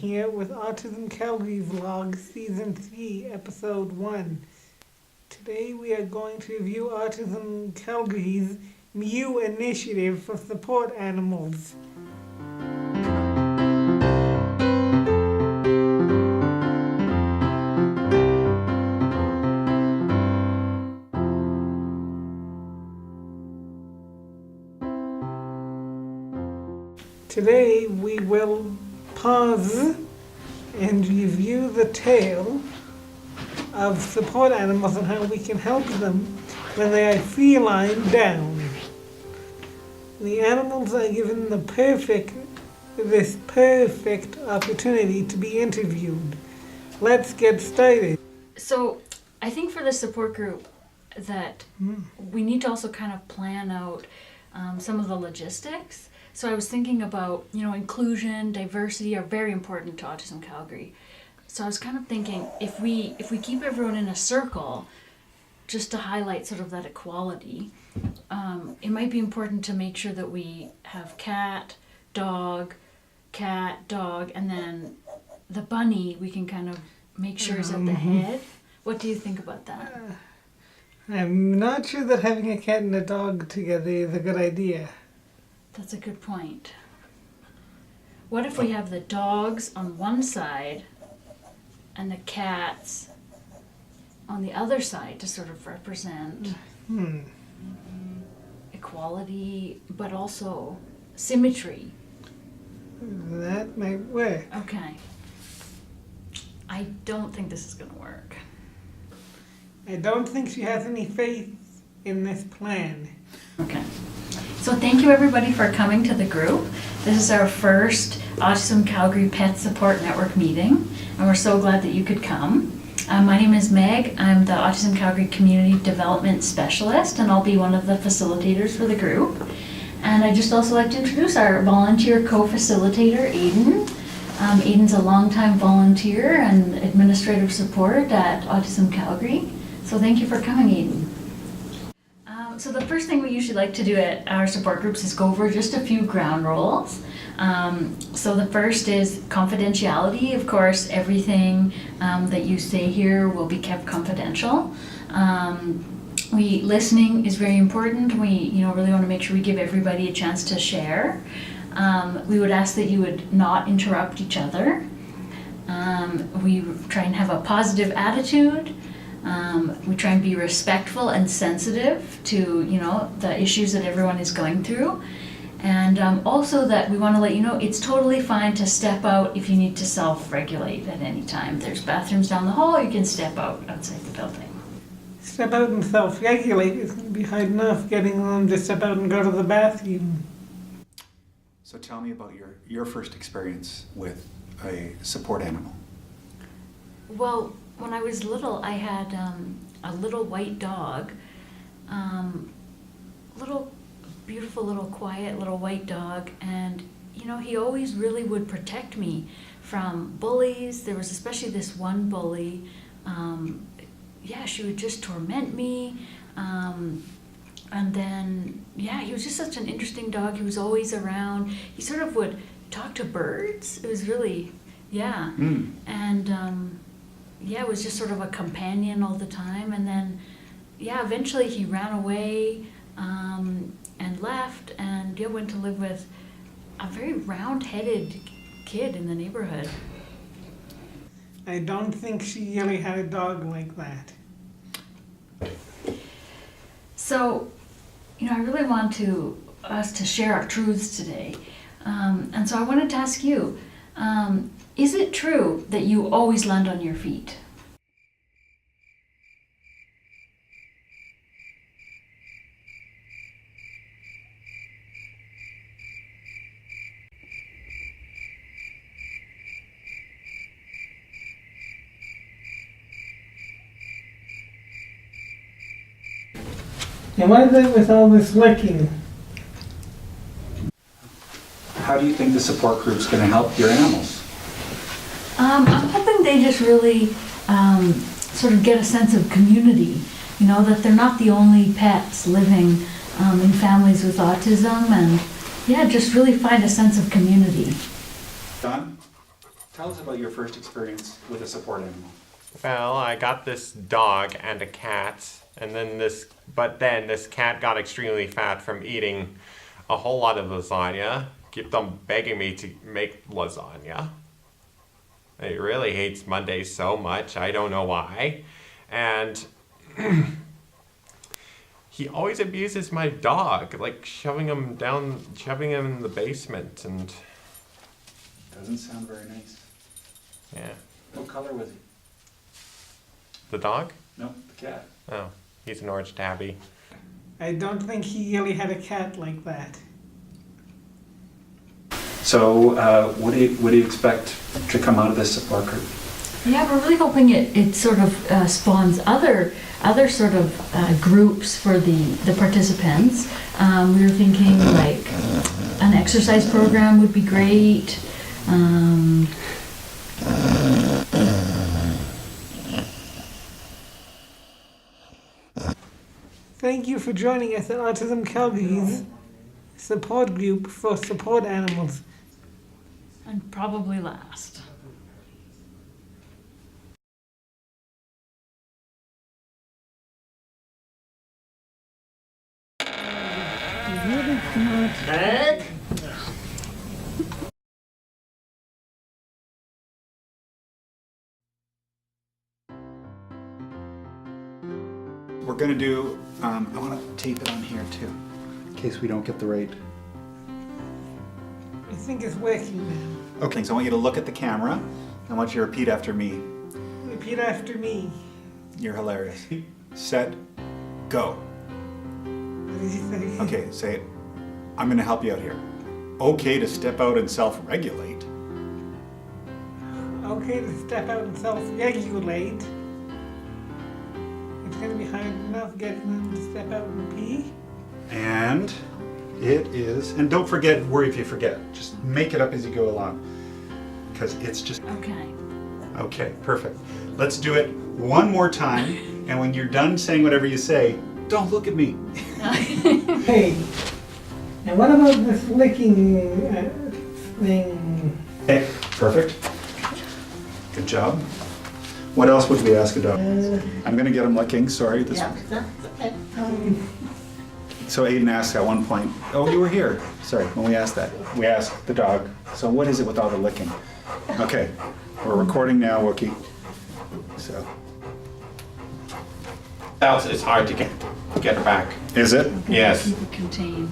Here with Autism Calgary Vlog Season 3, Episode 1. Today we are going to review Autism Calgary's new initiative for support animals. Today we will pause and review the tale of support animals and how we can help them when they are feline down. The animals are given this perfect opportunity to be interviewed. Let's get started. So I think for the support group that we need to also kind of plan out some of the logistics. So I was thinking about, inclusion, diversity are very important to Autism Calgary. So I was kind of thinking if we keep everyone in a circle, just to highlight sort of that equality, it might be important to make sure that we have cat, dog, and then the bunny we can kind of make sure is at the head. What do you think about that? I'm not sure that having a cat and a dog together is a good idea. That's a good point. What if we have the dogs on one side and the cats on the other side to sort of represent equality, but also symmetry? That might work. Okay. I don't think this is going to work. I don't think she has any faith in this plan. Okay. So thank you everybody for coming to the group. This is our first Autism Calgary Pet Support Network meeting, and we're so glad that you could come. My name is Meg. I'm the Autism Calgary Community Development Specialist, and I'll be one of the facilitators for the group. And I'd just also like to introduce our volunteer co-facilitator, Aiden. Aiden's a longtime volunteer and administrative support at Autism Calgary. So thank you for coming, Aiden. So the first thing we usually like to do at our support groups is go over just a few ground rules. So the first is confidentiality. Of course, everything that you say here will be kept confidential. Listening is very important. We really want to make sure we give everybody a chance to share. We would ask that you would not interrupt each other. We try and have a positive attitude. We try and be respectful and sensitive to, the issues that everyone is going through. And also that we want to let you know it's totally fine to step out if you need to self-regulate at any time. There's bathrooms down the hall, you can step out outside the building. Step out and self-regulate. It's going to be hard enough getting them to step out and go to the bathroom. So tell me about your first experience with a support animal. Well, when I was little, I had a little white dog, beautiful little quiet little white dog, and he always really would protect me from bullies. There was especially this one bully. She would just torment me, and then he was just such an interesting dog. He was always around. He sort of would talk to birds. It was really and it was just sort of a companion all the time. And then eventually he ran away and left and went to live with a very round-headed kid in the neighborhood. I don't think she really had a dog like that. So, I really want us to share our truths today. And so I wanted to ask you, Is it true that you always land on your feet? And what is it with all this licking? How do you think the support group's going to help your animals? I'm hoping they just really sort of get a sense of community, you know, that they're not the only pets living in families with autism, and yeah, just really find a sense of community. Don, tell us about your first experience with a support animal. Well, I got this dog and a cat, and then this cat got extremely fat from eating a whole lot of lasagna. Kept on begging me to make lasagna. He really hates Mondays so much, I don't know why. And he always abuses my dog, like shoving him in the basement, and Doesn't sound very nice. yeah. What color was he? The dog? No, the cat. Oh, he's an orange tabby. I don't think he really had a cat like that. So, what do you expect to come out of this support group? Yeah, we're really hoping it sort of spawns other sort of groups for the participants. We were thinking like an exercise program would be great. Thank you for joining us at Autism Calgary's support group for support animals. And probably last. We're going to do, I want to tape it on here too, in case we don't get the right. I think it's working now. Okay, so I want you to look at the camera. I want you to repeat after me. Repeat after me. You're hilarious. Set, go. What did you say? Okay, say it. I'm going to help you out here. Okay to step out and self-regulate. Okay to step out and self-regulate. It's going to be hard enough getting them to step out and pee. And it is, and don't forget, worry if you forget. Just make it up as you go along. Because it's just, Okay. okay, perfect. Let's do it one more time, and when you're done saying whatever you say, don't look at me. Hey, and what about this licking thing? Okay, perfect. Good job. What else would we ask a dog? I'm gonna get him licking, sorry. That's okay. So Aiden asked at one point, oh, you were here. Sorry, when we asked that. We asked the dog, so what is it with all the licking? Okay, we're recording now, Wookie. So, It's hard to get her back. is it? Yes. Keep it contained.